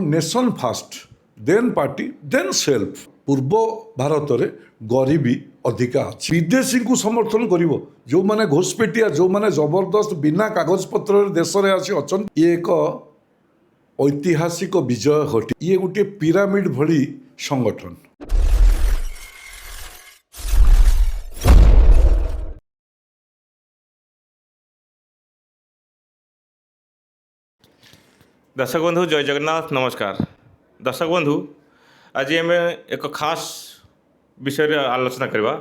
Nation first then party then self पूर्व भारत में गरीबी अधिका अच्छी विदेशी को समर्थन कर जो मैंने घोषपेटिया जो मैंने जबरदस्त बिना कागज पत्र देश में आसी अच्छा ये एक ऐतिहासिक विजय घटी ये गोटे पिरामिड भली संगठन। दर्शक बंधु जय जगन्नाथ नमस्कार। दर्शक बंधु आज आम एक खास विषय रे आलोचना करवा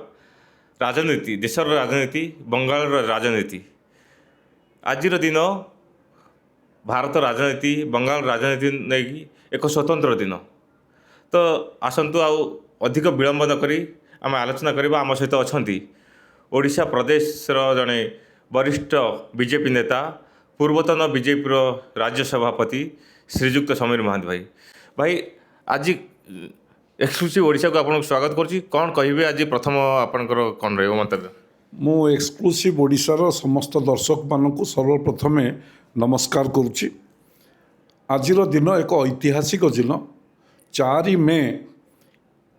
राजनीति देशर राजनीति बंगाल राजनीति। आज दिन भारत राजनीति बंगाल राजनीति नहीं एक स्वतंत्र दिन। तो आसतु अधिक विलंब न करी आम आलोचना करवा। आम सहित अच्छा ओडिशा प्रदेश जड़े वरिष्ठ बीजेपी नेता पूर्वतन बीजेपी राज्य सभापति श्रीजुक्त समीर महांत भाई आज एक्सक्लूसिव ओडिशा को आपको स्वागत करुच्ची। कौन कहे आज प्रथम आपंकर कौन रही मंतव्य? मु एक्सक्लूसिव ओडिशार समस्त दर्शक मानक सर्वप्रथम नमस्कार करुच्ची। आजिर दिन एक ऐतिहासिक दिन 4 मे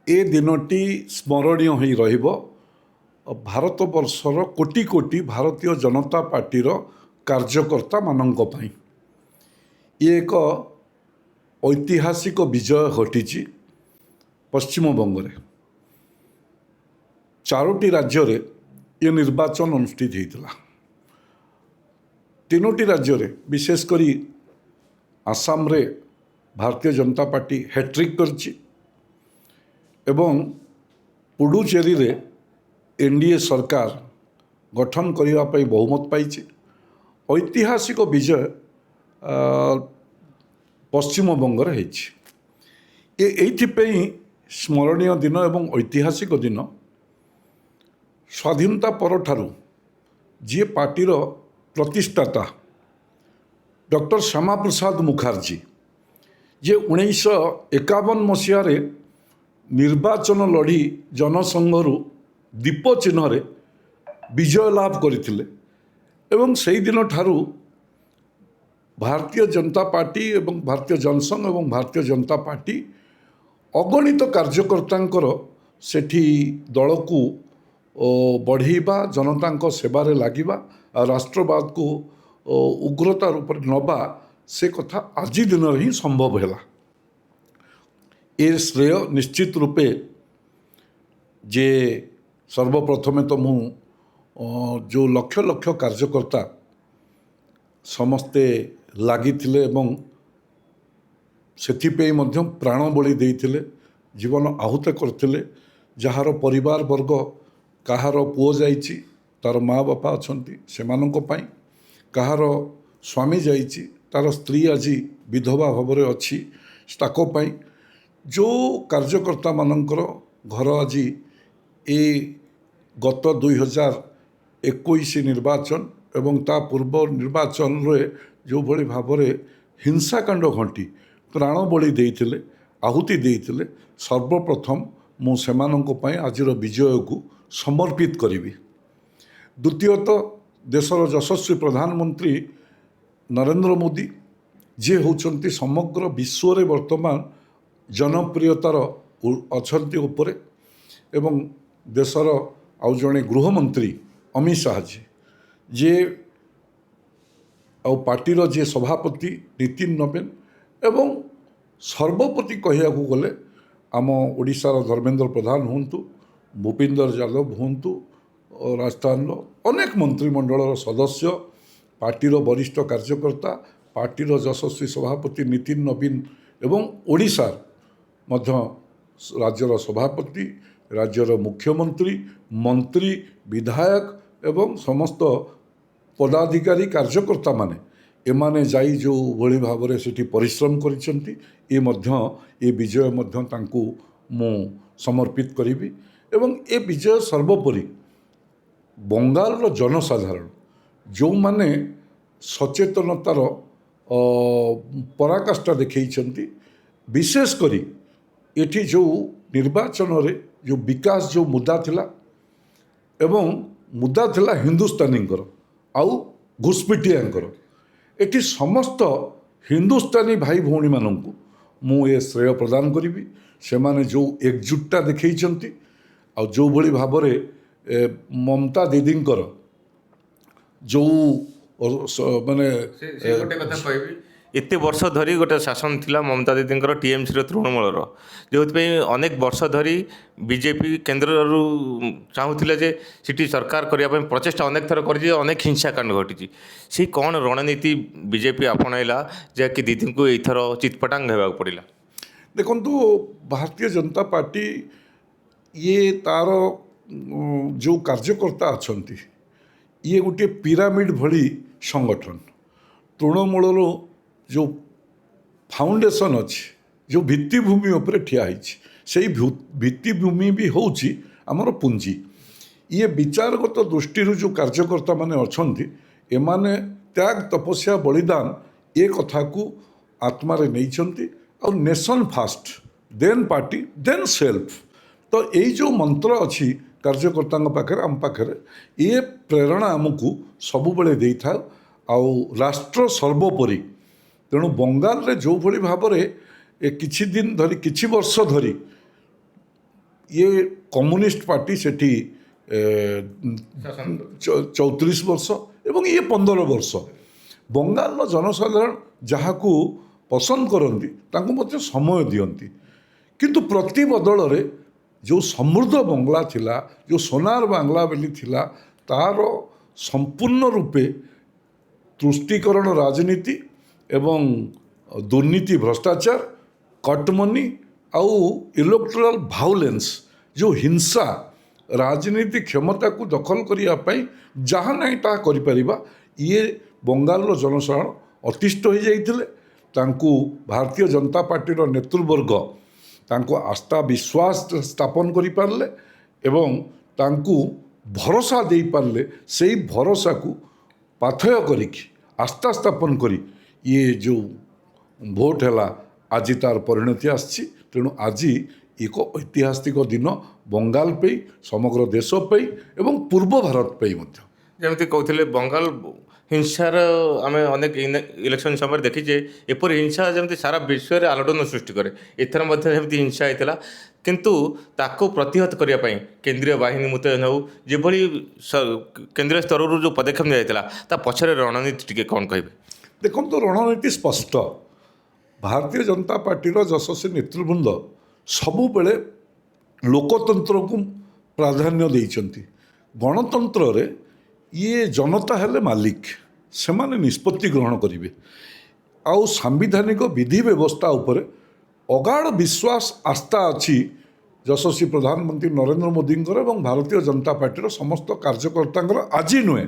ए दिनटी स्मरणीय हो रहिबो। भारत वर्षर कोटि कोटि भारतीय जनता पार्टीर कार्यकर्ता मानंक पाई ये एक ऐतिहासिक विजय घटी। पश्चिम बंग 4टी राज्य रे ये निर्वाचन अनुष्ठित होता। 3टी राज्य रे विशेषकर आसाम रे भारतीय जनता पार्टी हैट्रिक करछि एवं पुडुचेरी रे एनडीए सरकार गठन करने पर बहुमत पाई। ऐतिहासिक विजय पश्चिम बंग ये स्मरणीय दिन एवं ऐतिहासिक दिन। स्वाधीनता पर ठारू जी पार्टीर प्रतिष्ठाता डॉक्टर श्यामा प्रसाद मुखर्जी जे 1951 मसीह निर्वाचन लड़ी जनसंघ दीप चिन्ह विजय लाभ करथिले एवं से दिन ठारू भारतीय जनता पार्टी एवं भारतीय जनसंघ एवं भारतीय जनता पार्टी अगणित कार्यकर्तांकर सेठी दल को बढ़ेबा जनता सेवारे लागिबा राष्ट्रवाद को उग्रता रूप नबा से कथा आज दिन ही संभव है। ए श्रेय निश्चित रूपे जे सर्वप्रथमे तो मु जो लक्ष लक्ष कार्यकर्ता समस्ते लागिथिले एवं सेथिपे मध्य प्राण बलि देइथिले जीवन आहुत करथिले। जार परिवार वर्ग कहार पुओ जाइछि तार माँ बापा अछंती सेमानंको पई, कहार स्वामी जाइछि तार स्त्री आज विधवा भावरे अछि ताको पई। जो कार्यकर्ता मानंकर घर आज ए गत 2021 निर्वाचन एवं ता पूर्व निर्वाचन रे जो भली भावरे हिंसाकांड घटी प्राण बलि देइथिले आहुति देइथिले सर्वप्रथम मु सेमानंक पई आजिर विजय को समर्पित करिवि। द्वितीयतः देशर यशस्वी प्रधानमंत्री नरेंद्र मोदी जे होचंती समग्र विश्व रे वर्तमान जनप्रियतार अछंती उपरे एवं देशर आउ जड़े गृहमंत्री अमित शाह जी जे आउ पार्टीर जे सभापति नितिन नवीन एवं सर्वप्रति कहया गले आम ओडिशार धर्मेंद्र प्रधान हूँ भूपिंदर यादव हूँ राजस्थान अनेक मंत्रिमंडल सदस्य पार्टीर वरिष्ठ कार्यकर्ता पार्टीर यशस्वी सभापति नितिन नवीन एवं ओडिशार मध्य राज्यर सभापति राज्यर मुख्यमंत्री मंत्री विधायक एवं समस्त पदाधिकारी कार्यकर्ता माने एमाने जाई जो भली भावरे सेठी परिश्रम करिसेंती ए विजय मध्य तांकू मु समर्पित करिवि। एवं ए विजय सर्वोपरि बंगाल जनसाधारण जो माने सचेतनतार पराकाष्ठा देखैछंती विशेष करी एठी जो निर्वाचन रे जो विकास जो मुद्दा थिला एवं मुद्दा थिला हिंदुस्तानींकर आउ घुसपिटियांकर एटी समस्त हिंदुस्तानी भाई भौणी मानंकु ମୁଁ ଏ ଶ୍ରେୟ ପ୍ରଦାନ କରିବି। ସେମାନେ ଯେଉଁ ଏକଜୁଟଟା ଦେଖେଇଛନ୍ତି ଆଉ ଯେଉଁଭଳି ଭାବରେ ମମତା ଦିଦିଙ୍କର ଯେଉଁ ମାନେ ସେ ଗୋଟେ କଥା କହିବି, ଏତେ ବର୍ଷ ଧରି ଗୋଟେ ଶାସନ ଥିଲା ମମତା ଦିଦିଙ୍କର ଟିଏମ୍ସିର ତୃଣମୂଳର, ଯେଉଁଥିପାଇଁ ଅନେକ ବର୍ଷ ଧରି ବିଜେପି କେନ୍ଦ୍ରରୁ ଚାହୁଁଥିଲେ ଯେ ସେଠି ସରକାର କରିବା ପାଇଁ ପ୍ରଚେଷ୍ଟା ଅନେକ ଥର କରିଛି, ଅନେକ ହିଂସାକାଣ୍ଡ ଘଟିଛି। ସେଇ କ'ଣ ରଣନୀତି ବିଜେପି ଆପଣାଇଲା ଯାହାକି ଦିଦିଙ୍କୁ ଏଇଥର ଚିତପଟାଙ୍ଗ ହେବାକୁ ପଡ଼ିଲା? ଦେଖନ୍ତୁ, ଭାରତୀୟ ଜନତା ପାର୍ଟି ଇଏ ତାର ଯେଉଁ କାର୍ଯ୍ୟକର୍ତ୍ତା ଅଛନ୍ତି, ଇଏ ଗୋଟିଏ ପିରାମିଡ଼ ଭଳି ସଂଗଠନ। ତୃଣମୂଳରୁ ଯେଉଁ ଫାଉଣ୍ଡେସନ୍ ଅଛି, ଯେଉଁ ଭିତ୍ତିଭୂମି ଉପରେ ଠିଆ ହେଇଛି, ସେଇ ଭିତ୍ତିଭୂମି ବି ହେଉଛି ଆମର ପୁଞ୍ଜି। ଇଏ ବିଚାରଗତ ଦୃଷ୍ଟିରୁ ଯେଉଁ କାର୍ଯ୍ୟକର୍ତ୍ତାମାନେ ଅଛନ୍ତି, ଏମାନେ ତ୍ୟାଗ ତପସ୍ୟା ବଳିଦାନ ଏ କଥାକୁ ଆତ୍ମାରେ ନେଇଛନ୍ତି। ଆଉ ନେସନ୍ ଫାଷ୍ଟ, ଦେନ୍ ପାର୍ଟି, ଦେନ୍ ସେଲ୍ଫ। ତ ଏଇ ଯେଉଁ ମନ୍ତ୍ର ଅଛି କାର୍ଯ୍ୟକର୍ତ୍ତାଙ୍କ ପାଖରେ, ଆମ ପାଖରେ, ଇଏ ପ୍ରେରଣା ଆମକୁ ସବୁବେଳେ ଦେଇଥାଏ। ଆଉ ରାଷ୍ଟ୍ର ସର୍ବୋପରି। ତେଣୁ ବଙ୍ଗାଲରେ ଯେଉଁଭଳି ଭାବରେ କିଛି ଦିନ ଧରି, କିଛି ବର୍ଷ ଧରି ଇଏ କମ୍ୟୁନିଷ୍ଟ ପାର୍ଟି ସେଠି 34 ବର୍ଷ ଏବଂ ଇଏ 15 ବର୍ଷ ବଙ୍ଗାଲର ଜନସାଧାରଣ ଯାହାକୁ ପସନ୍ଦ କରନ୍ତି ତାଙ୍କୁ ମଧ୍ୟ ସମୟ ଦିଅନ୍ତି। କିନ୍ତୁ ପ୍ରତି ବଦଳରେ ଯେଉଁ ସମୃଦ୍ଧ ବଙ୍ଗଳା ଥିଲା, ଯେଉଁ সোনার ବାংলা ବୋଲି ଥିଲା, ତାର ସମ୍ପୂର୍ଣ୍ଣ ରୂପେ ତୁଷ୍ଟିକରଣ ରାଜନୀତି ଏବଂ ଦୁର୍ନୀତି, ଭ୍ରଷ୍ଟାଚାର, କଟମନି ଆଉ ଇଲେକ୍ଟ୍ରାଲ ଭାଉଲେନ୍ସ, ଯେଉଁ ହିଂସା, ରାଜନୀତି କ୍ଷମତାକୁ ଦଖଲ କରିବା ପାଇଁ ଯାହା ନାହିଁ ତାହା କରିପାରିବା, ଇଏ ବଙ୍ଗାଲର ଜନସାଧାରଣ ଅତିଷ୍ଠ ହୋଇଯାଇଥିଲେ। ତାଙ୍କୁ ଭାରତୀୟ ଜନତା ପାର୍ଟିର ନେତୃବର୍ଗ ତାଙ୍କୁ ଆସ୍ଥା ବିଶ୍ୱାସ ସ୍ଥାପନ କରିପାରିଲେ ଏବଂ ତାଙ୍କୁ ଭରସା ଦେଇପାରିଲେ। ସେଇ ଭରସାକୁ ପାଥେୟ କରିକି, ଆସ୍ଥା ସ୍ଥାପନ କରି ଇଏ ଯେଉଁ ଭୋଟ ହେଲା, ଆଜି ତାର ପରିଣତି ଆସିଛି। ତେଣୁ ଆଜି ଏକ ଐତିହାସିକ ଦିନ ବଙ୍ଗାଲ ପାଇଁ, ସମଗ୍ର ଦେଶ ପାଇଁ ଏବଂ ପୂର୍ବ ଭାରତ ପାଇଁ ମଧ୍ୟ। ଯେମିତି କହୁଥିଲେ ବଙ୍ଗାଲ ହିଂସାର ଆମେ ଅନେକ ଇଲେକ୍ସନ୍ ସମୟରେ ଦେଖିଛେ, ଏପରି ହିଂସା ଯେମିତି ସାରା ବିଶ୍ୱରେ ଆଲୋଡ଼ନ ସୃଷ୍ଟି କରେ। ଏଥର ମଧ୍ୟ ସେମିତି ହିଂସା ହେଇଥିଲା, କିନ୍ତୁ ତାକୁ ପ୍ରତିହତ କରିବା ପାଇଁ କେନ୍ଦ୍ରୀୟ ବାହିନୀ ମୁତୟନ ହେଉ, ଯେଭଳି କେନ୍ଦ୍ରୀୟ ସ୍ତରରୁ ଯେଉଁ ପଦକ୍ଷେପ ନିଆଯାଇଥିଲା, ତା ପଛରେ ରଣନୀତି ଟିକେ କ'ଣ କହିବେ? ଦେଖନ୍ତୁ, ରଣନୀତି ସ୍ପଷ୍ଟ। ଭାରତୀୟ ଜନତା ପାର୍ଟିର ଯଶସ୍ୱୀ ନେତୃବୃନ୍ଦ ସବୁବେଳେ ଲୋକତନ୍ତ୍ରକୁ ପ୍ରାଧାନ୍ୟ ଦେଇଛନ୍ତି। ଗଣତନ୍ତ୍ରରେ ଇଏ ଜନତା ହେଲେ ମାଲିକ, ସେମାନେ ନିଷ୍ପତ୍ତି ଗ୍ରହଣ କରିବେ। ଆଉ ସାମ୍ବିଧାନିକ ବିଧି ବ୍ୟବସ୍ଥା ଉପରେ ଅଗାଢ଼ ବିଶ୍ୱାସ, ଆସ୍ଥା ଅଛି ଯଶସ୍ୱୀ ପ୍ରଧାନମନ୍ତ୍ରୀ ନରେନ୍ଦ୍ର ମୋଦିଙ୍କର ଏବଂ ଭାରତୀୟ ଜନତା ପାର୍ଟିର ସମସ୍ତ କାର୍ଯ୍ୟକର୍ତ୍ତାଙ୍କର। ଆଜି ନୁହେଁ,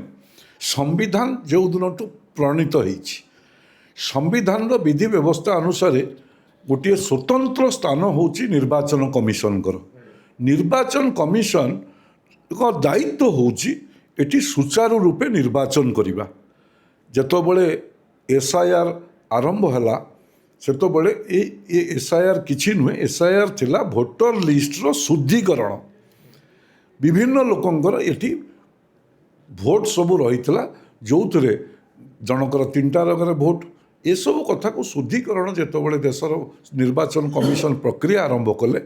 ସମ୍ବିଧାନ ଯେଉଁ ଦିନଠୁ ପ୍ରଣୀତ ହେଇଛି, ସମ୍ବିଧାନର ବିଧି ବ୍ୟବସ୍ଥା ଅନୁସାରେ ଗୋଟିଏ ସ୍ୱତନ୍ତ୍ର ସ୍ଥାନ ହେଉଛି ନିର୍ବାଚନ କମିଶନଙ୍କର। ନିର୍ବାଚନ କମିଶନଙ୍କ ଦାୟିତ୍ୱ ହେଉଛି ଏଠି ସୁଚାରୁ ରୂପେ ନିର୍ବାଚନ କରିବା। ଯେତେବେଳେ SIR ଆରମ୍ଭ ହେଲା, ସେତେବେଳେ ଏ SIR କିଛି ନୁହେଁ, SIR ଥିଲା ଭୋଟର ଲିଷ୍ଟର ଶୁଦ୍ଧିକରଣ। ବିଭିନ୍ନ ଲୋକଙ୍କର ଏଠି ଭୋଟ ସବୁ ରହିଥିଲା, ଯେଉଁଥିରେ ଜଣଙ୍କର 3ଟା ରଙ୍ଗରେ ଭୋଟ। ଏସବୁ କଥାକୁ ଶୁଦ୍ଧିକରଣ ଯେତେବେଳେ ଦେଶର ନିର୍ବାଚନ କମିଶନ ପ୍ରକ୍ରିୟା ଆରମ୍ଭ କଲେ,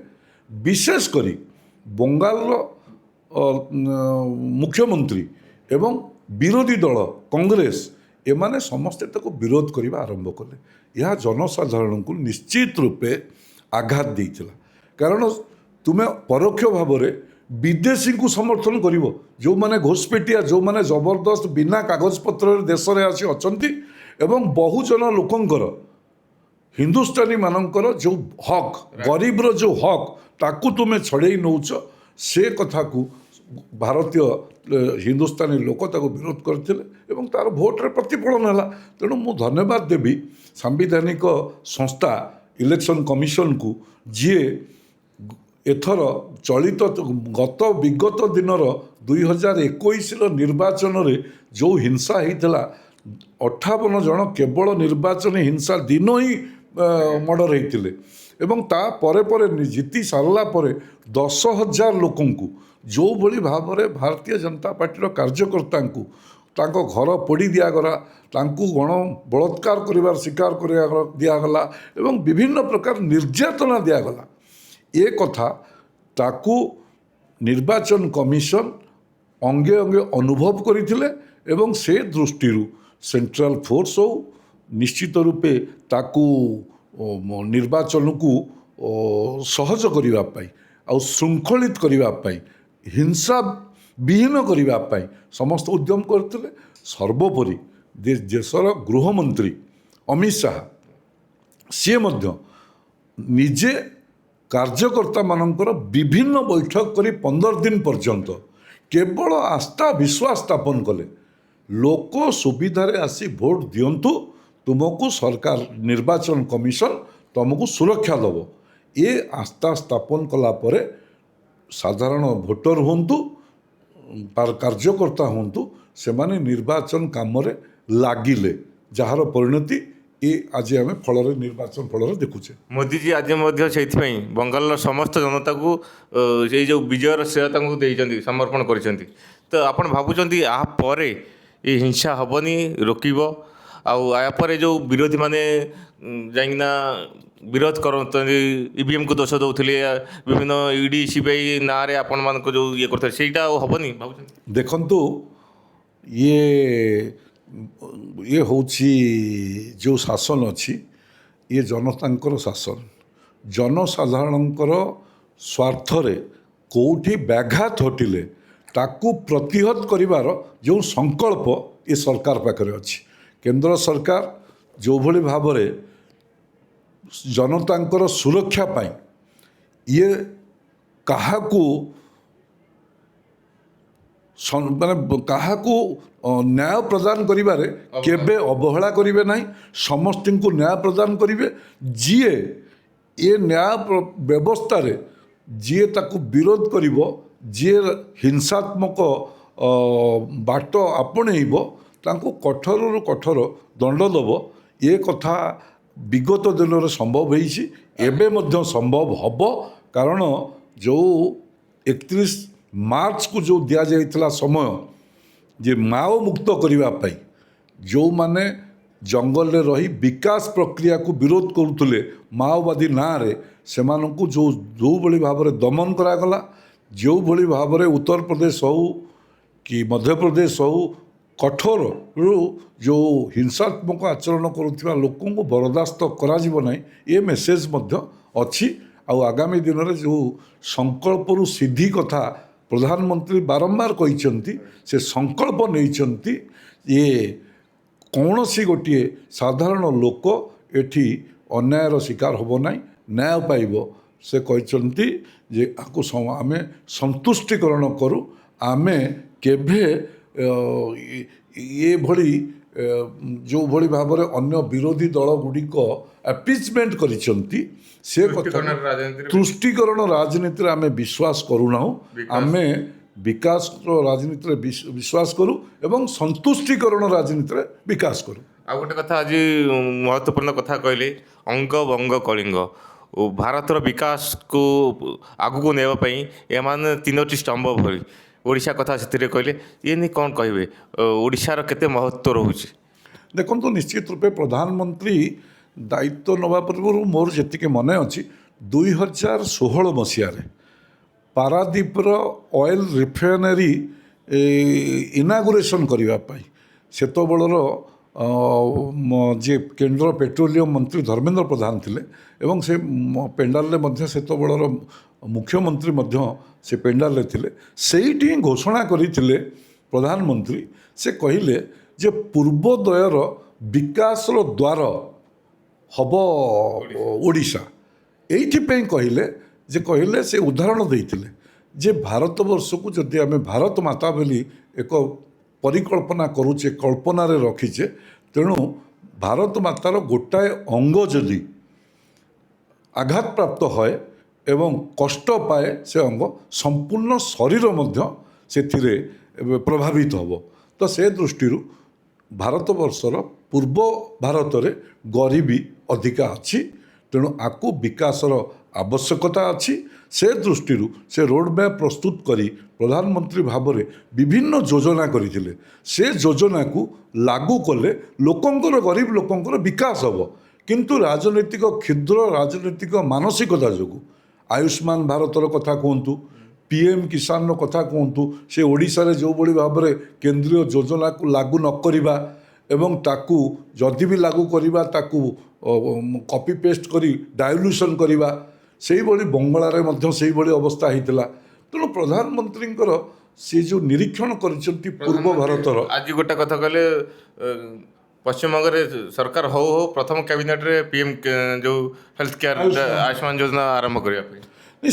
ବିଶେଷ କରି ବଙ୍ଗାଲର ମୁଖ୍ୟମନ୍ତ୍ରୀ ଏବଂ ବିରୋଧୀ ଦଳ କଂଗ୍ରେସ, ଏମାନେ ସମସ୍ତେ ତାକୁ ବିରୋଧ କରିବା ଆରମ୍ଭ କଲେ। ଏହା ଜନସାଧାରଣଙ୍କୁ ନିଶ୍ଚିତ ରୂପେ ଆଘାତ ଦେଇଥିଲା। କାରଣ ତୁମେ ପରୋକ୍ଷ ଭାବରେ ବିଦେଶୀଙ୍କୁ ସମର୍ଥନ କରିବ, ଯେଉଁମାନେ ଘୋଷପେଟିଆ, ଯେଉଁମାନେ ଜବରଦସ୍ତ ବିନା କାଗଜପତ୍ରରେ ଦେଶରେ ଆସି ଅଛନ୍ତି ଏବଂ ବହୁଜନ ଲୋକଙ୍କର, ହିନ୍ଦୁସ୍ତାନୀ ମାନଙ୍କର ଯେଉଁ ହକ୍, ଗରିବର ଯେଉଁ ହକ୍, ତାକୁ ତୁମେ ଛଡ଼େଇ ନେଉଛ। ସେ କଥାକୁ ଭାରତୀୟ ହିନ୍ଦୁସ୍ତାନୀ ଲୋକ ତାକୁ ବିରୋଧ କରିଥିଲେ ଏବଂ ତାର ଭୋଟରେ ପ୍ରତିଫଳନ ହେଲା। ତେଣୁ ମୁଁ ଧନ୍ୟବାଦ ଦେବି ସାମ୍ବିଧାନିକ ସଂସ୍ଥା ଇଲେକ୍ସନ୍ କମିଶନକୁ, ଯିଏ ଏଥର ଚଳିତ ବିଗତ ଦିନର 2021ର ନିର୍ବାଚନରେ ଯେଉଁ ହିଂସା ହେଇଥିଲା, 58 ଜଣ କେବଳ ନିର୍ବାଚନୀ ହିଂସା ଦିନ ହିଁ ମର୍ଡର ହେଇଥିଲେ ଏବଂ ତା ପରେ ପରେ ଜିତି ସାରିଲା ପରେ 10,000 ଲୋକଙ୍କୁ ଯେଉଁଭଳି ଭାବରେ ଭାରତୀୟ ଜନତା ପାର୍ଟିର କାର୍ଯ୍ୟକର୍ତ୍ତାଙ୍କୁ ତାଙ୍କ ଘର ପୋଡ଼ି ଦିଆଗଲା, ତାଙ୍କୁ ଗଣ ବଳାତ୍କାର କରିବାର ଶିକାର ଦିଆଗଲା ଏବଂ ବିଭିନ୍ନ ପ୍ରକାର ନିର୍ଯାତନା ଦିଆଗଲା। ଏ କଥା ତାକୁ ନିର୍ବାଚନ କମିଶନ ଅଙ୍ଗେ ଅଙ୍ଗେ ଅନୁଭବ କରିଥିଲେ ଏବଂ ସେ ଦୃଷ୍ଟିରୁ ସେଣ୍ଟ୍ରାଲ ଫୋର୍ସ ହଉ ନିଶ୍ଚିତ ରୂପେ ତାକୁ ନିର୍ବାଚନକୁ ସହଜ କରିବା ପାଇଁ ଆଉ ଶୃଙ୍ଖଳିତ କରିବା ପାଇଁ ହିଂସା ବିହୀନ କରିବା ପାଇଁ ସମସ୍ତ ଉଦ୍ୟମ କରିଥିଲେ। ସର୍ବୋପରି ଦେଶର ଗୃହମନ୍ତ୍ରୀ ଅମିତ ଶାହା ସିଏ ମଧ୍ୟ ନିଜେ କାର୍ଯ୍ୟକର୍ତ୍ତାମାନଙ୍କର ବିଭିନ୍ନ ବୈଠକ କରି 15 ଦିନ ପର୍ଯ୍ୟନ୍ତ କେବଳ ଆସ୍ଥା ବିଶ୍ୱାସ ସ୍ଥାପନ କଲେ ଲୋକ ସୁବିଧାରେ ଆସି ଭୋଟ ଦିଅନ୍ତୁ, ତୁମକୁ ସରକାର ନିର୍ବାଚନ କମିଶନ ତୁମକୁ ସୁରକ୍ଷା ଦେବ। ଏ ଆସ୍ଥା ସ୍ଥାପନ କଲା ପରେ ସାଧାରଣ ଭୋଟର ହୁଅନ୍ତୁ କାର୍ଯ୍ୟକର୍ତ୍ତା ହୁଅନ୍ତୁ ସେମାନେ ନିର୍ବାଚନ କାମରେ ଲାଗିଲେ, ଯାହାର ପରିଣତି ଆଜି ଆମେ ଫଳରେ ନିର୍ବାଚନ ଫଳରେ ଦେଖୁଛେ। ମୋଦିଜୀ ଆଜି ମଧ୍ୟ ସେଇଥିପାଇଁ ବଙ୍ଗାଲର ସମସ୍ତ ଜନତାକୁ ଏଇ ଯେଉଁ ବିଜୟର ଶ୍ରେୟ ତାଙ୍କୁ ଦେଇଛନ୍ତି, ସମର୍ପଣ କରିଛନ୍ତି। ତ ଆପଣ ଭାବୁଛନ୍ତି ଏହା ପରେ ଏ ହିଂସା ହେବନି, ରୋକିବ? ଆଉ ଏହା ପରେ ଯେଉଁ ବିରୋଧୀମାନେ ଯାଇକିନା ବିରୋଧ କରନ୍ତି, ଇଭିଏମ୍କୁ ଦୋଷ ଦେଉଥିଲେ, ବିଭିନ୍ନ ଇଡି ସିବିଆଇ ନାଁରେ ଆପଣମାନଙ୍କୁ ଯେଉଁ ଇଏ କରୁଥିଲେ, ସେଇଟା ଆଉ ହେବନି ଭାବୁଛନ୍ତି? ଦେଖନ୍ତୁ ଇଏ ହେଉଛି ଯେଉଁ ଶାସନ ଅଛି ଇଏ ଜନତାଙ୍କର ଶାସନ। ଜନସାଧାରଣଙ୍କର ସ୍ୱାର୍ଥରେ କେଉଁଠି ବ୍ୟାଘାତ ଘଟିଲେ ତାକୁ ପ୍ରତିହତ କରିବାର ଯେଉଁ ସଂକଳ୍ପ ଏ ସରକାର ପାଖରେ ଅଛି। କେନ୍ଦ୍ର ସରକାର ଯେଉଁଭଳି ଭାବରେ ଜନତାଙ୍କର ସୁରକ୍ଷା ପାଇଁ ଇଏ କାହାକୁ ମାନେ କାହାକୁ ନ୍ୟାୟ ପ୍ରଦାନ କରିବାରେ କେବେ ଅବହେଳା କରିବେ ନାହିଁ, ସମସ୍ତଙ୍କୁ ନ୍ୟାୟ ପ୍ରଦାନ କରିବେ। ଯିଏ ଏ ନ୍ୟାୟ ବ୍ୟବସ୍ଥାରେ ଯିଏ ତାକୁ ବିରୋଧ କରିବ, ଯିଏ ହିଂସାତ୍ମକ ବାଟ ଆପଣେଇବ ତାଙ୍କୁ କଠୋରରୁ କଠୋର ଦଣ୍ଡ ଦେବ। ଏ କଥା ବିଗତ ଦିନରେ ସମ୍ଭବ ହେଇଛି, ଏବେ ମଧ୍ୟ ସମ୍ଭବ ହେବ। କାରଣ ଯେଉଁ 31 ମାର୍ଚ୍ଚକୁ ଯେଉଁ ଦିଆଯାଇଥିଲା ସମୟ ଯେ ମାଓ ମୁକ୍ତ କରିବା ପାଇଁ, ଯେଉଁମାନେ ଜଙ୍ଗଲରେ ରହି ବିକାଶ ପ୍ରକ୍ରିୟାକୁ ବିରୋଧ କରୁଥିଲେ ମାଓବାଦୀ ନାଁରେ, ସେମାନଙ୍କୁ ଯେଉଁଭଳି ଭାବରେ ଦମନ କରାଗଲା, ଯେଉଁଭଳି ଭାବରେ ଉତ୍ତରପ୍ରଦେଶ ହେଉ କି ମଧ୍ୟପ୍ରଦେଶ ହେଉ କଠୋରରୁ ଯେଉଁ ହିଂସାତ୍ମକ ଆଚରଣ କରୁଥିବା ଲୋକଙ୍କୁ ବରଦାସ୍ତ କରାଯିବ ନାହିଁ, ଏ ମେସେଜ ମଧ୍ୟ ଅଛି। ଆଉ ଆଗାମୀ ଦିନରେ ଯେଉଁ ସଂକଳ୍ପରୁ ସିଦ୍ଧି କଥା ପ୍ରଧାନମନ୍ତ୍ରୀ ବାରମ୍ବାର କହିଛନ୍ତି, ସେ ସଂକଳ୍ପ ନେଇଛନ୍ତି ଯେ କୌଣସି ଗୋଟିଏ ସାଧାରଣ ଲୋକ ଏଠି ଅନ୍ୟାୟର ଶିକାର ହେବ ନାହିଁ, ନ୍ୟାୟ ପାଇବ। ସେ କହିଛନ୍ତି ଯେ ଆକୁ ଆମେ ସନ୍ତୁଷ୍ଟିକରଣ କରୁ, ଆମେ କେବେ ଏଭଳି ଯେଉଁଭଳି ଭାବରେ ଅନ୍ୟ ବିରୋଧୀ ଦଳ ଗୁଡ଼ିକ ଆপিଚମେଣ୍ଟ କରିଛନ୍ତି ସେ କଥା ତୁଷ୍ଟିକରଣ ରାଜନୀତିରେ ଆମେ ବିଶ୍ୱାସ କରୁନାହୁଁ। ଆମେ ବିକାଶର ରାଜନୀତିରେ ବିଶ୍ୱାସ କରୁ ଏବଂ ସନ୍ତୁଷ୍ଟିକରଣ ରାଜନୀତିରେ ବିକାଶ କରୁ। ଆଉ ଗୋଟେ କଥା ଆଜି ମହତ୍ତ୍ୱପୂର୍ଣ୍ଣ କଥା କହିଲେ, ଅଙ୍ଗ ବଙ୍ଗ କଳିଙ୍ଗ ଭାରତର ବିକାଶକୁ ଆଗକୁ ନେବା ପାଇଁ ଏମାନେ 3ଟି ସ୍ତମ୍ଭ ଭଳି। ଓଡ଼ିଶା କଥା ସେଥିରେ କହିଲେ, ଇଏ ନେଇ କ'ଣ କହିବେ? ଓଡ଼ିଶାର କେତେ ମହତ୍ତ୍ୱ ରହୁଛି? ଦେଖନ୍ତୁ ନିଶ୍ଚିତ ରୂପେ ପ୍ରଧାନମନ୍ତ୍ରୀ ଦାୟିତ୍ୱ ନେବା ପୂର୍ବରୁ ମୋର ଯେତିକି ମନେ ଅଛି 2016 ମସିହାରେ ପାରାଦୀପର ଅଏଲ ରିଫାଇନାରୀ ଇନାଗୁରେସନ୍ କରିବା ପାଇଁ ସେତେବେଳର ଯିଏ କେନ୍ଦ୍ର ପେଟ୍ରୋଲିୟମ ମନ୍ତ୍ରୀ ଧର୍ମେନ୍ଦ୍ର ପ୍ରଧାନ ଥିଲେ ଏବଂ ସେ ପେଣ୍ଡାଲରେ ମଧ୍ୟ ସେତେବେଳର ମୁଖ୍ୟମନ୍ତ୍ରୀ ମଧ୍ୟ ସେ ପେଣ୍ଡାଲରେ ଥିଲେ। ସେଇଠି ହିଁ ଘୋଷଣା କରିଥିଲେ ପ୍ରଧାନମନ୍ତ୍ରୀ। ସେ କହିଲେ ଯେ ପୂର୍ବୋଦୟର ବିକାଶର ଦ୍ୱାର ହେବ ଓଡ଼ିଶା। ଏଇଥିପାଇଁ କହିଲେ ସେ ଉଦାହରଣ ଦେଇଥିଲେ ଯେ ଭାରତବର୍ଷକୁ ଯଦି ଆମେ ଭାରତ ମାତା ବୋଲି ଏକ ପରିକଳ୍ପନା କରୁଛେ, କଳ୍ପନାରେ ରଖିଛେ, ତେଣୁ ଭାରତ ମାତାର ଗୋଟାଏ ଅଙ୍ଗ ଯଦି ଆଘାତପ୍ରାପ୍ତ ହୁଏ ଏବଂ କଷ୍ଟ ପାଏ ସେ ଅଙ୍ଗ, ସମ୍ପୂର୍ଣ୍ଣ ଶରୀର ମଧ୍ୟ ସେଥିରେ ପ୍ରଭାବିତ ହେବ। ତ ସେ ଦୃଷ୍ଟିରୁ ଭାରତବର୍ଷର ପୂର୍ବ ଭାରତରେ ଗରିବୀ ଅଧିକା ଅଛି, ତେଣୁ ଆକୁ ବିକାଶର ଆବଶ୍ୟକତା ଅଛି। ସେ ଦୃଷ୍ଟିରୁ ସେ ରୋଡ଼ମ୍ୟାପ୍ ପ୍ରସ୍ତୁତ କରି ପ୍ରଧାନମନ୍ତ୍ରୀ ଭାବରେ ବିଭିନ୍ନ ଯୋଜନା କରିଥିଲେ। ସେ ଯୋଜନାକୁ ଲାଗୁ କଲେ ଲୋକଙ୍କର ଗରିବ ଲୋକଙ୍କର ବିକାଶ ହେବ। କିନ୍ତୁ ରାଜନୈତିକ କ୍ଷୁଦ୍ର ରାଜନୈତିକ ମାନସିକତା ଯୋଗୁଁ ଆୟୁଷ୍ମାନ ଭାରତର କଥା କୁହନ୍ତୁ, ପିଏମ୍ କିଷାନର କଥା କୁହନ୍ତୁ, ସେ ଓଡ଼ିଶାରେ ଯେଉଁଭଳି ଭାବରେ କେନ୍ଦ୍ରୀୟ ଯୋଜନାକୁ ଲାଗୁ ନ କରିବା ଏବଂ ତାକୁ ଯଦି ବି ଲାଗୁ କରିବା ତାକୁ କପି ପେଷ୍ଟ କରି ଡାଇଲ୍ୟୁସନ୍ କରିବା, ସେଇଭଳି ବଙ୍ଗଳାରେ ମଧ୍ୟ ସେଇଭଳି ଅବସ୍ଥା ହେଇଥିଲା। ତେଣୁ ପ୍ରଧାନମନ୍ତ୍ରୀଙ୍କର ସେ ଯେଉଁ ନିରୀକ୍ଷଣ କରିଛନ୍ତି ପୂର୍ବ ଭାରତର, ଆଜି ଗୋଟେ କଥା କହିଲେ ପଶ୍ଚିମବଙ୍ଗରେ ସରକାର ହଉ ହଉ ପ୍ରଥମ କ୍ୟାବିନେଟ୍ରେ ପିଏମ୍ ଯେଉଁ ହେଲ୍ଥ କେୟାର ଆୟୁଷ୍ମାନ ଯୋଜନା ଆରମ୍ଭ କରିବା ପାଇଁ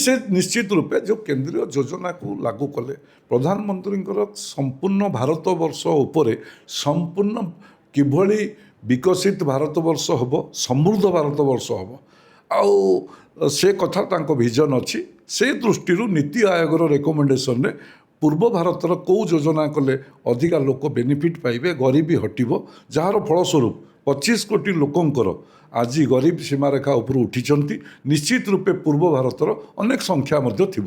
ସେ ନିଶ୍ଚିତ ରୂପେ ଯେଉଁ କେନ୍ଦ୍ରୀୟ ଯୋଜନାକୁ ଲାଗୁ କଲେ ପ୍ରଧାନମନ୍ତ୍ରୀଙ୍କର ସମ୍ପୂର୍ଣ୍ଣ ଭାରତବର୍ଷ ଉପରେ ସମ୍ପୂର୍ଣ୍ଣ କିଭଳି ବିକଶିତ ଭାରତବର୍ଷ ହେବ, ସମୃଦ୍ଧ ଭାରତବର୍ଷ ହେବ, ଆଉ ସେ କଥା ତାଙ୍କ ଭିଜନ୍ ଅଛି। ସେ ଦୃଷ୍ଟିରୁ ନୀତି ଆୟୋଗର ରେକମେଣ୍ଡେସନରେ ପୂର୍ବ ଭାରତର କେଉଁ ଯୋଜନା କଲେ ଅଧିକା ଲୋକ ବେନିଫିଟ୍ ପାଇବେ, ଗରିବୀ ହଟିବ, ଯାହାର ଫଳସ୍ୱରୂପ 25 କୋଟି ଲୋକଙ୍କର ଆଜି ଗରିବ ସୀମାରେଖା ଉପରୁ ଉଠିଛନ୍ତି। ନିଶ୍ଚିତ ରୂପେ ପୂର୍ବ ଭାରତର ଅନେକ ସଂଖ୍ୟା ମଧ୍ୟ ଥିବ।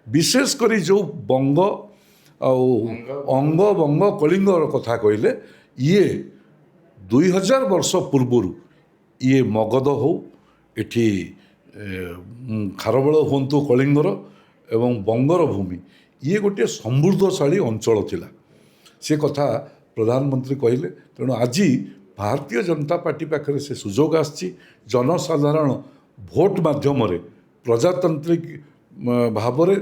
ବିଶେଷ କରି ଯେଉଁ ବଙ୍ଗ ଆଉ ଅଙ୍ଗ ବଙ୍ଗ କଳିଙ୍ଗର କଥା କହିଲେ, ଇଏ 2000 ବର୍ଷ ପୂର୍ବରୁ ଇଏ ମଗଧ ହଉ, ଏଠି ଖାରବେଳ ହୁଅନ୍ତୁ କଳିଙ୍ଗର ଏବଂ ବଙ୍ଗର ଭୂମି, ଇଏ ଗୋଟିଏ ସମୃଦ୍ଧଶାଳୀ ଅଞ୍ଚଳ ଥିଲା। ସେ କଥା ପ୍ରଧାନମନ୍ତ୍ରୀ କହିଲେ। ତେଣୁ ଆଜି ଭାରତୀୟ ଜନତା ପାର୍ଟି ପାଖରେ ସେ ସୁଯୋଗ ଆସିଛି। ଜନସାଧାରଣ ଭୋଟ ମାଧ୍ୟମରେ ପ୍ରଜାତାନ୍ତ୍ରିକ ଭାବରେ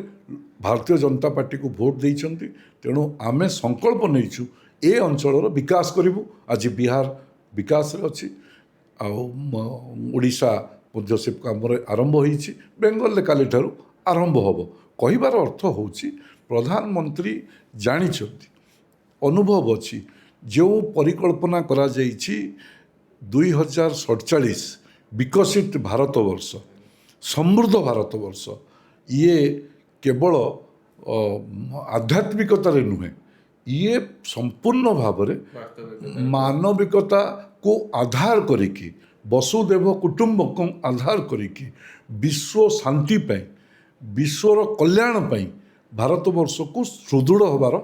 ଭାରତୀୟ ଜନତା ପାର୍ଟିକୁ ଭୋଟ ଦେଇଛନ୍ତି। ତେଣୁ ଆମେ ସଂକଳ୍ପ ନେଇଛୁ ଏ ଅଞ୍ଚଳର ବିକାଶ କରିବୁ। ଆଜି ବିହାର ବିକାଶରେ ଅଛି, ଆଉ ଓଡ଼ିଶା ମଧ୍ୟ ସେ କାମରେ ଆରମ୍ଭ ହୋଇଛି, ବେଙ୍ଗଲରେ କାଲିଠାରୁ ଆରମ୍ଭ ହେବ। କହିବାର ଅର୍ଥ ହେଉଛି ପ୍ରଧାନମନ୍ତ୍ରୀ ଜାଣିଛନ୍ତି, ଅନୁଭବ ଅଛି, ଯେଉଁ ପରିକଳ୍ପନା କରାଯାଇଛି 2047 ବିକଶିତ ଭାରତବର୍ଷ, ସମୃଦ୍ଧ ଭାରତବର୍ଷ, ଇଏ କେବଳ ଆଧ୍ୟାତ୍ମିକତାରେ ନୁହେଁ, ଇଏ ସମ୍ପୂର୍ଣ୍ଣ ଭାବରେ ମାନବିକତାକୁ ଆଧାର କରିକି, ବସୁଦେବ କୁଟୁମ୍ବକୁ ଆଧାର କରିକି ବିଶ୍ୱ ଶାନ୍ତି ପାଇଁ, ବିଶ୍ୱର କଲ୍ୟାଣ ପାଇଁ ଭାରତବର୍ଷକୁ ସୁଦୃଢ଼ ହେବାର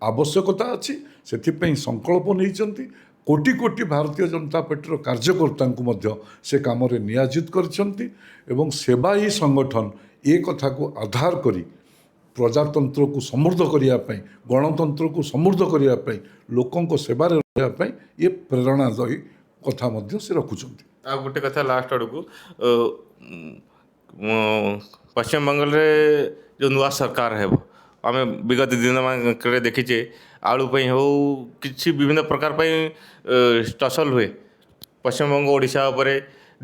ଆବଶ୍ୟକତା ଅଛି। ସେଥିପାଇଁ ସଂକଳ୍ପ ନେଇଛନ୍ତି। କୋଟି କୋଟି ଭାରତୀୟ ଜନତା ପାର୍ଟିର କାର୍ଯ୍ୟକର୍ତ୍ତାଙ୍କୁ ମଧ୍ୟ ସେ କାମରେ ନିୟୋଜିତ କରିଛନ୍ତି ଏବଂ ସେବାୟୀ ସଂଗଠନ ଏ କଥାକୁ ଆଧାର କରି ପ୍ରଜାତନ୍ତ୍ରକୁ ସମୃଦ୍ଧ କରିବା ପାଇଁ, ଗଣତନ୍ତ୍ରକୁ ସମୃଦ୍ଧ କରିବା ପାଇଁ, ଲୋକଙ୍କ ସେବାରେ ରହିବା ପାଇଁ ଏ ପ୍ରେରଣାଦାୟୀ କଥା ମଧ୍ୟ ସେ ରଖୁଛନ୍ତି। ଆଉ ଗୋଟେ କଥା ଲାଷ୍ଟ ଆଡ଼କୁ ପଶ୍ଚିମବଙ୍ଗରେ ଯେଉଁ ନୂଆ ସରକାର ହେବ, ଆମେ ବିଗତ ଦିନମାନଙ୍କରେ ଦେଖିଛେ ଆଳୁ ପାଇଁ ହେଉ କିଛି ବିଭିନ୍ନ ପ୍ରକାର ପାଇଁ ଷ୍ଟସଲ ହୁଏ। ପଶ୍ଚିମବଙ୍ଗ ଓଡ଼ିଶା ଉପରେ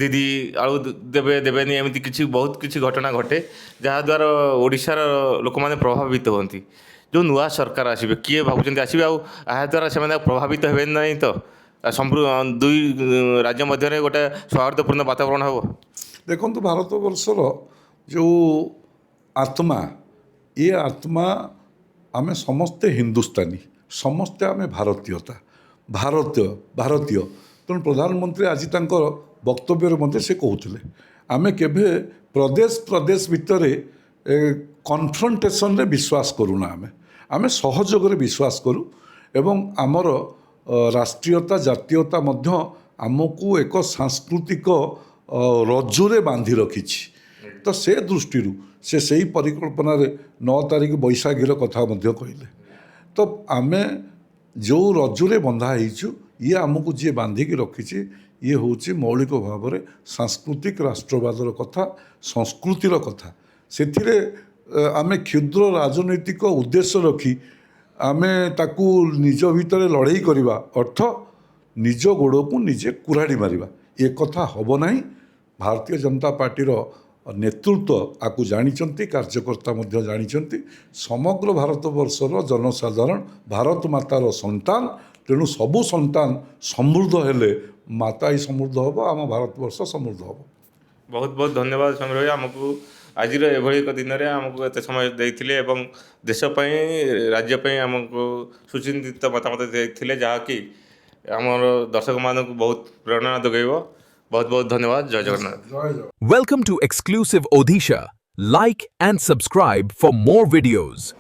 ଦିଦି ଆଳୁ ଦେବେ ଦେବେନି, ଏମିତି କିଛି ବହୁତ କିଛି ଘଟଣା ଘଟେ, ଯାହାଦ୍ୱାରା ଓଡ଼ିଶାର ଲୋକମାନେ ପ୍ରଭାବିତ ହୁଅନ୍ତି। ଯେଉଁ ନୂଆ ସରକାର ଆସିବେ, କିଏ ଭାବୁଛନ୍ତି ଆସିବେ, ଆଉ ଏହାଦ୍ୱାରା ସେମାନେ ପ୍ରଭାବିତ ହେବେ ନାହିଁ ତ? ଦୁଇ ରାଜ୍ୟ ମଧ୍ୟରେ ଗୋଟେ ସୌହାର୍ଦ୍ଦ୍ୟପୂର୍ଣ୍ଣ ବାତାବରଣ ହେବ। ଦେଖନ୍ତୁ, ଭାରତବର୍ଷର ଯେଉଁ ଆତ୍ମା, ଏ ଆତ୍ମା ଆମେ ସମସ୍ତେ ହିନ୍ଦୁସ୍ତାନୀ, ସମସ୍ତେ ଆମେ ଭାରତୀୟ। ତେଣୁ ପ୍ରଧାନମନ୍ତ୍ରୀ ଆଜି ତାଙ୍କର ବକ୍ତବ୍ୟରେ ମଧ୍ୟ ସେ କହୁଥିଲେ ଆମେ କେବେ ପ୍ରଦେଶ ଭିତରେ କନଫ୍ରଣ୍ଟେସନରେ ବିଶ୍ୱାସ କରୁନା, ଆମେ ସହଯୋଗରେ ବିଶ୍ୱାସ କରୁ ଏବଂ ଆମର ରାଷ୍ଟ୍ରୀୟତା ଜାତୀୟତା ମଧ୍ୟ ଆମକୁ ଏକ ସାଂସ୍କୃତିକ ରଜ୍ଜୁରେ ବାନ୍ଧି ରଖିଛି। ତ ସେ ଦୃଷ୍ଟିରୁ ସେ ସେଇ ପରିକଳ୍ପନାରେ 9 ତାରିଖ ବୈଶାଖୀର କଥା ମଧ୍ୟ କହିଲେ। ତ ଆମେ ଯେଉଁ ରଜ୍ଜୁରେ ବନ୍ଧା ହେଇଛୁ, ଇଏ ଆମକୁ ଯିଏ ବାନ୍ଧିକି ରଖିଛି, ଇଏ ହେଉଛି ମୌଳିକ ଭାବରେ ସାଂସ୍କୃତିକ ରାଷ୍ଟ୍ରବାଦର କଥା, ସଂସ୍କୃତିର କଥା। ସେଥିରେ ଆମେ କ୍ଷୁଦ୍ର ରାଜନୈତିକ ଉଦ୍ଦେଶ୍ୟ ରଖି ଆମେ ତାକୁ ନିଜ ଭିତରେ ଲଢ଼େଇ କରିବା ଅର୍ଥ ନିଜ ଗୋଡ଼କୁ ନିଜେ କୁରାଢ଼ି ମାରିବା, ଏ କଥା ହେବ ନାହିଁ। ଭାରତୀୟ ଜନତା ପାର୍ଟିର ନେତୃତ୍ୱ ଆକୁ ଜାଣିଛନ୍ତି, କାର୍ଯ୍ୟକର୍ତ୍ତା ମଧ୍ୟ ଜାଣିଛନ୍ତି। ସମଗ୍ର ଭାରତବର୍ଷର ଜନସାଧାରଣ ଭାରତ ମାତାର ସନ୍ତାନ। ତେଣୁ ସବୁ ସନ୍ତାନ ସମୃଦ୍ଧ ହେଲେ ମାତା ହିଁ ସମୃଦ୍ଧ ହେବ, ଆମ ଭାରତବର୍ଷ ସମୃଦ୍ଧ ହେବ। ବହୁତ ବହୁତ ଧନ୍ୟବାଦ ସମୀର ଭାଇ, ଆମକୁ ଆଜିର ଏଭଳି ଏକ ଦିନରେ ଆମକୁ ଏତେ ସମୟ ଦେଇଥିଲେ ଏବଂ ଦେଶ ପାଇଁ, ରାଜ୍ୟ ପାଇଁ ଆମକୁ ସୁଚିନ୍ତିତ ମତାମତ ଦେଇଥିଲେ, ଯାହାକି ଆମର ଦର୍ଶକମାନଙ୍କୁ ବହୁତ ପ୍ରେରଣା ଯୋଗାଇବ। बहुत बहुत धन्यवाद। जय जगन्नाथ। জয় Jagannath. Welcome to exclusive Odisha. Like and subscribe for more videos.